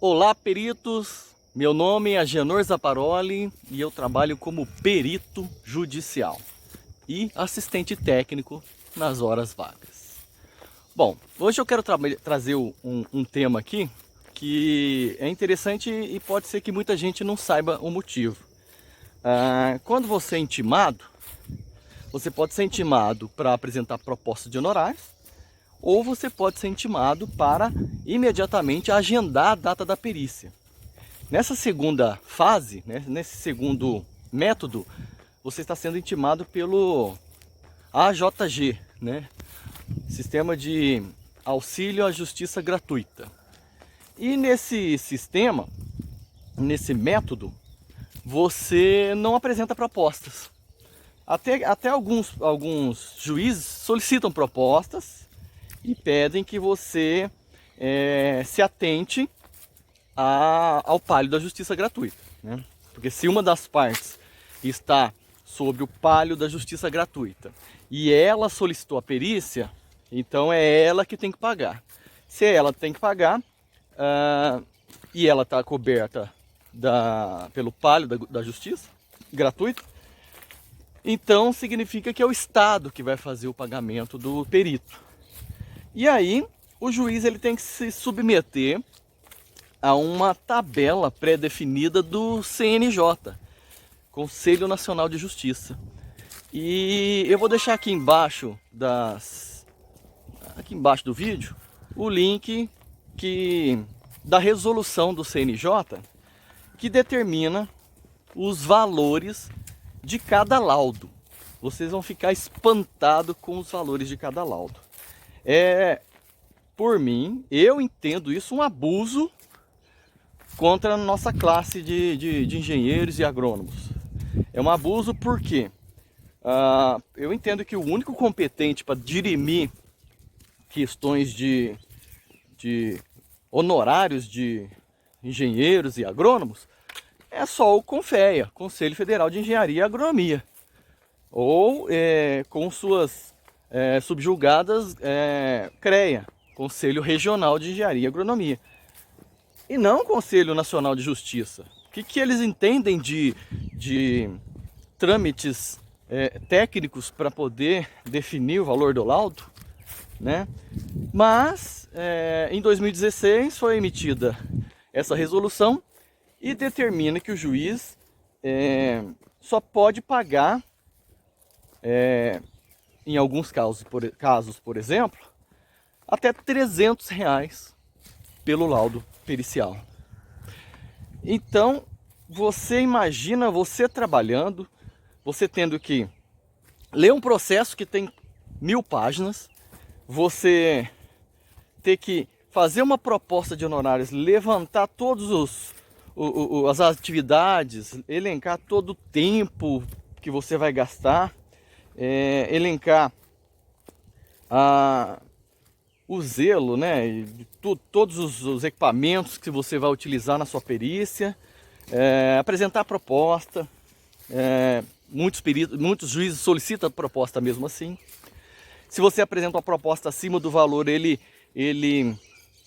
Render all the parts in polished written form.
Olá, peritos! Meu nome é Agenor Zaparoli e eu trabalho como perito judicial e assistente técnico nas horas vagas. Bom, hoje eu quero trazer um tema aqui que é interessante e pode ser que muita gente não saiba o motivo. Quando você é intimado, você pode ser intimado para apresentar proposta de honorários, ou você pode ser intimado para imediatamente agendar a data da perícia. Nessa segunda fase, né, nesse segundo método, você está sendo intimado pelo AJG, né, Sistema de Auxílio à Justiça Gratuita. E nesse sistema, nesse método, você não apresenta propostas. Até alguns juízes solicitam propostas e pedem que você se atente ao palio da justiça gratuita, né? Porque se uma das partes está sob o palio da justiça gratuita e ela solicitou a perícia, então é ela que tem que pagar. Se ela tem que pagar e ela está coberta pelo palio da justiça gratuita, então significa que é o Estado que vai fazer o pagamento do perito. E aí o juiz ele tem que se submeter a uma tabela pré-definida do CNJ, Conselho Nacional de Justiça. E eu vou deixar aqui embaixo do vídeo o link da resolução do CNJ que determina os valores de cada laudo. Vocês vão ficar espantados com os valores de cada laudo. Por mim, eu entendo isso um abuso contra a nossa classe de engenheiros e agrônomos. É um abuso porque eu entendo que o único competente para dirimir questões de honorários de engenheiros e agrônomos é só o CONFEA, Conselho Federal de Engenharia e Agronomia, ou com suas subjugadas CREA, Conselho Regional de Engenharia e Agronomia. E não o Conselho Nacional de Justiça. O que eles entendem de trâmites técnicos para poder definir o valor do laudo, né? Mas em 2016 foi emitida essa resolução e determina que o juiz só pode pagar, em alguns casos, por exemplo, até R$300 pelo laudo pericial. Então, você imagina você trabalhando, você tendo que ler um processo que tem 1000 páginas, você ter que fazer uma proposta de honorários, levantar todos as atividades, elencar todo o tempo que você vai gastar, elencar o zelo, né, e todos os equipamentos que você vai utilizar na sua perícia, apresentar a proposta. Muitos juízes solicitam a proposta mesmo assim. Se você apresenta uma proposta acima do valor, ele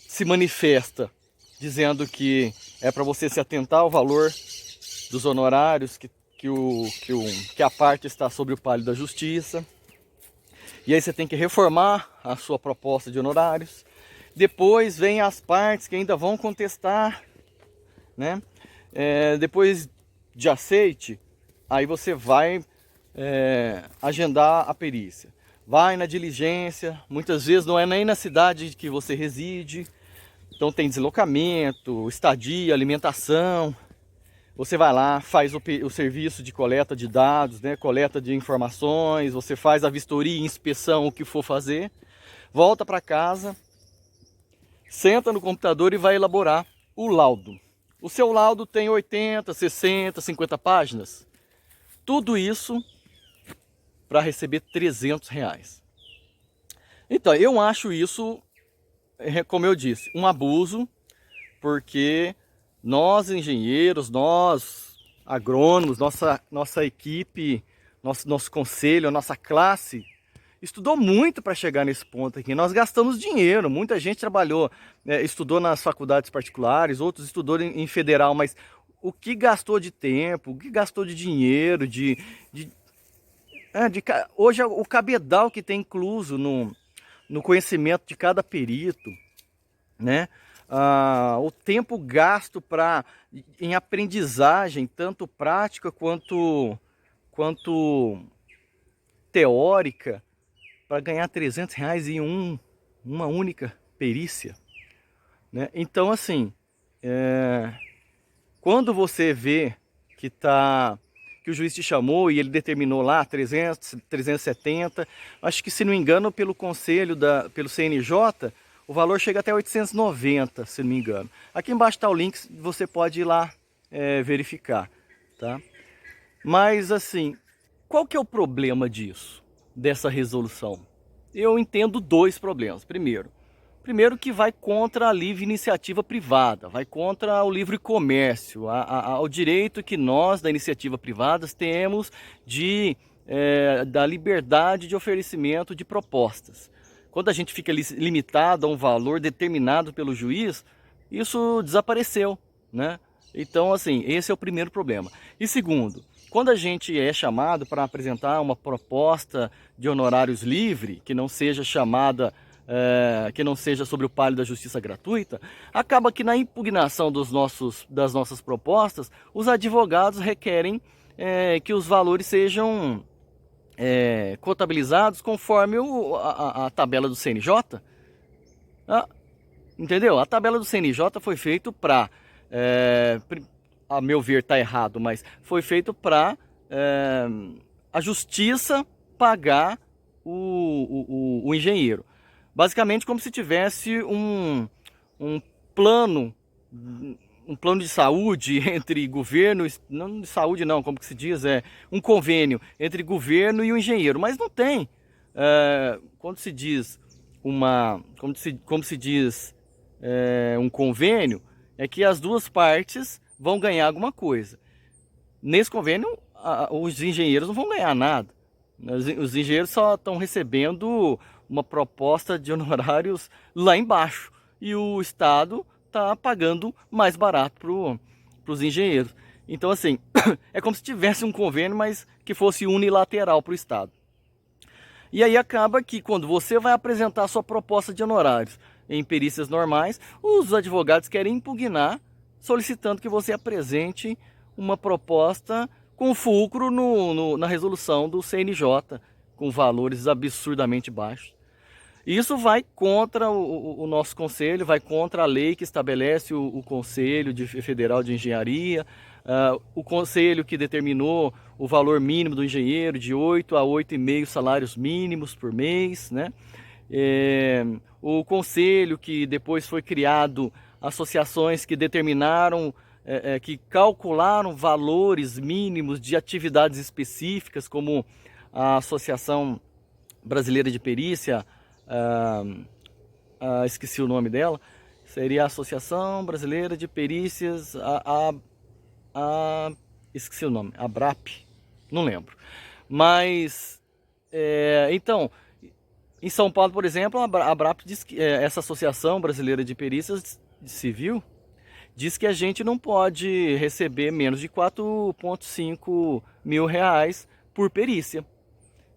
se manifesta dizendo que é para você se atentar ao valor dos honorários, que a parte está sob o palio da justiça. E aí você tem que reformar a sua proposta de honorários. Depois vem as partes que ainda vão contestar, né? Depois de aceite, aí você vai agendar a perícia. Vai na diligência, muitas vezes não é nem na cidade que você reside. Então tem deslocamento, estadia, alimentação. Você vai lá, faz o serviço de coleta de dados, né? Coleta de informações, você faz a vistoria, inspeção, o que for fazer. Volta para casa, senta no computador e vai elaborar o laudo. O seu laudo tem 80, 60, 50 páginas. Tudo isso para receber R$300. Então, eu acho isso, como eu disse, um abuso, porque nós engenheiros, nós agrônomos, nossa equipe, nosso conselho, a nossa classe estudou muito para chegar nesse ponto aqui. Nós gastamos dinheiro, muita gente trabalhou, estudou nas faculdades particulares, outros estudou em federal, mas o que gastou de tempo, o que gastou de dinheiro, hoje o cabedal que tem incluso no conhecimento de cada perito, né? O tempo gasto em aprendizagem, tanto prática quanto teórica, para ganhar R$300 em uma única perícia, né? Então, assim, quando você vê que o juiz te chamou e ele determinou lá 300, 370, acho que, se não me engano, pelo conselho, pelo CNJ, o valor chega até 890, se não me engano. Aqui embaixo está o link, você pode ir lá verificar, tá? Mas, assim, qual que é o problema dessa resolução? Eu entendo dois problemas. Primeiro que vai contra a livre iniciativa privada, vai contra o livre comércio, ao direito que nós, da iniciativa privada, temos da liberdade de oferecimento de propostas. Quando a gente fica limitado a um valor determinado pelo juiz, isso desapareceu, né? Então, assim, esse é o primeiro problema. E segundo, quando a gente é chamado para apresentar uma proposta de honorários livre, que não seja chamada, que não seja sobre o palio da justiça gratuita, acaba que na impugnação das nossas propostas, os advogados requerem que os valores sejam contabilizados conforme a tabela do CNJ. Entendeu? A tabela do CNJ foi feita para... a meu ver está errado, mas foi feito para a justiça pagar o engenheiro. Basicamente como se tivesse um plano de saúde entre governo, não de saúde não, como que se diz, um convênio entre governo e o engenheiro, mas não tem. Quando se diz um convênio, é que as duas partes vão ganhar alguma coisa. Nesse convênio, os engenheiros não vão ganhar nada. Os engenheiros só estão recebendo uma proposta de honorários lá embaixo. E o Estado está pagando mais barato para os engenheiros. Então, assim, é como se tivesse um convênio, mas que fosse unilateral para o Estado. E aí acaba que, quando você vai apresentar a sua proposta de honorários em perícias normais, os advogados querem impugnar, solicitando que você apresente uma proposta com fulcro na resolução do CNJ, com valores absurdamente baixos. Isso vai contra o nosso conselho, vai contra a lei que estabelece o Conselho Federal de Engenharia, o conselho que determinou o valor mínimo do engenheiro de 8 a 8,5 salários mínimos por mês, né? O conselho que depois foi criado associações que determinaram, que calcularam valores mínimos de atividades específicas, como a Associação Brasileira de Perícia, esqueci o nome dela, seria a Associação Brasileira de Perícias, esqueci o nome, ABRAP, não lembro. Mas, então, em São Paulo, por exemplo, a ABRAP diz que essa Associação Brasileira de Perícias Civil diz que a gente não pode receber menos de R$4,5 mil por perícia,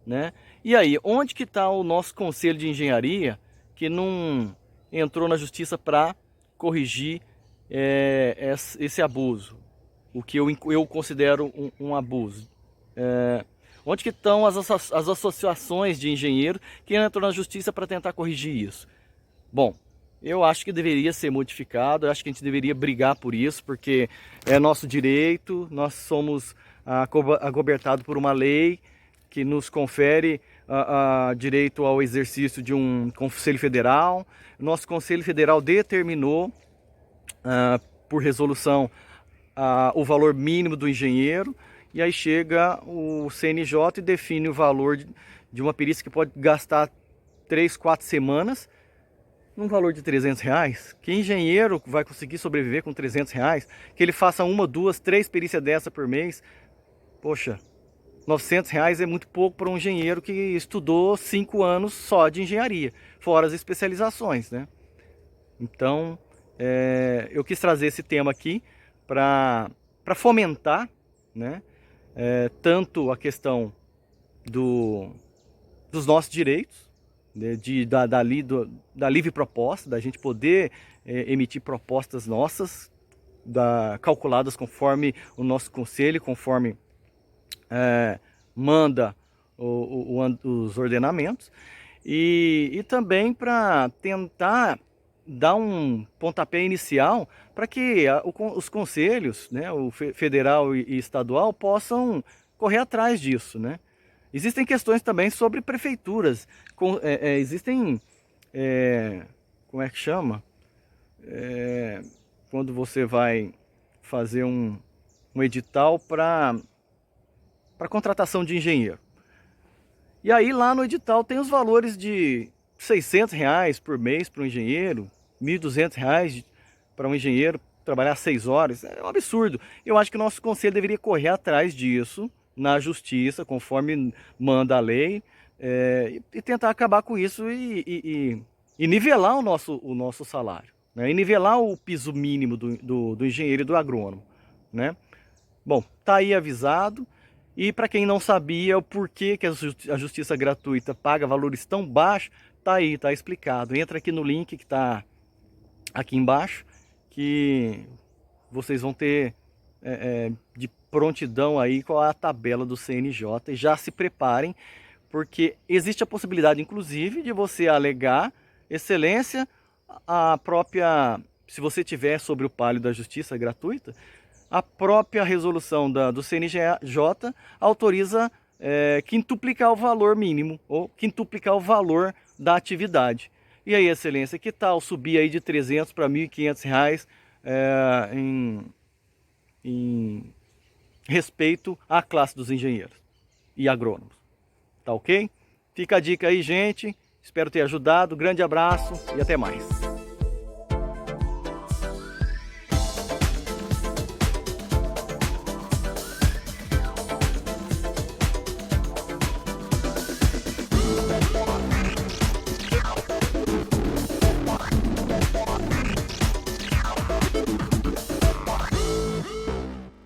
né? E aí, onde que está o nosso Conselho de Engenharia que não entrou na justiça para corrigir esse abuso? O que eu considero um abuso. Onde que estão as associações de engenheiros que entram na justiça para tentar corrigir isso? Bom, eu acho que deveria ser modificado, eu acho que a gente deveria brigar por isso, porque é nosso direito, nós somos acobertados por uma lei que nos confere direito ao exercício de um Conselho Federal. Nosso Conselho Federal determinou, por resolução, o valor mínimo do engenheiro, e aí chega o CNJ e define o valor de uma perícia que pode gastar 3, 4 semanas, num valor de R$300. Que engenheiro vai conseguir sobreviver com R$300? Que ele faça 1, 2, 3 perícias dessa por mês? Poxa, R$ 900 é muito pouco para um engenheiro que estudou 5 anos só de engenharia, fora as especializações, né? Então, eu quis trazer esse tema aqui para fomentar, né? Tanto a questão dos nossos direitos, né? Da livre proposta, da gente poder emitir propostas nossas, calculadas conforme o nosso conselho, conforme manda os ordenamentos, e também para tentar dar um pontapé inicial para que os conselhos, né, o federal e estadual, possam correr atrás disso, né? Existem questões também sobre prefeituras, existem, como é que chama? Quando você vai fazer um edital para contratação de engenheiro. E aí lá no edital tem os valores de R$ 600 por mês para um engenheiro, R$ 1.200 para um engenheiro trabalhar 6 horas. É um absurdo. Eu acho que o nosso conselho deveria correr atrás disso na justiça, conforme manda a lei, e tentar acabar com isso e nivelar o nosso salário, né? E nivelar o piso mínimo do engenheiro e do agrônomo, né? Bom, tá aí avisado. E para quem não sabia o porquê que a justiça gratuita paga valores tão baixos, tá aí, tá explicado. Entra aqui no link que tá aqui embaixo, que vocês vão ter de prontidão aí qual é a tabela do CNJ, e já se preparem, porque existe a possibilidade, inclusive, de você alegar excelência, a própria, se você tiver sobre o palio da justiça gratuita, a própria resolução do CNJ autoriza quintuplicar o valor mínimo, ou quintuplicar o valor da atividade. E aí, excelência, que tal subir aí de R$ 300 para R$ 1.500 em respeito à classe dos engenheiros e agrônomos? Tá ok? Fica a dica aí, gente. Espero ter ajudado. Grande abraço e até mais.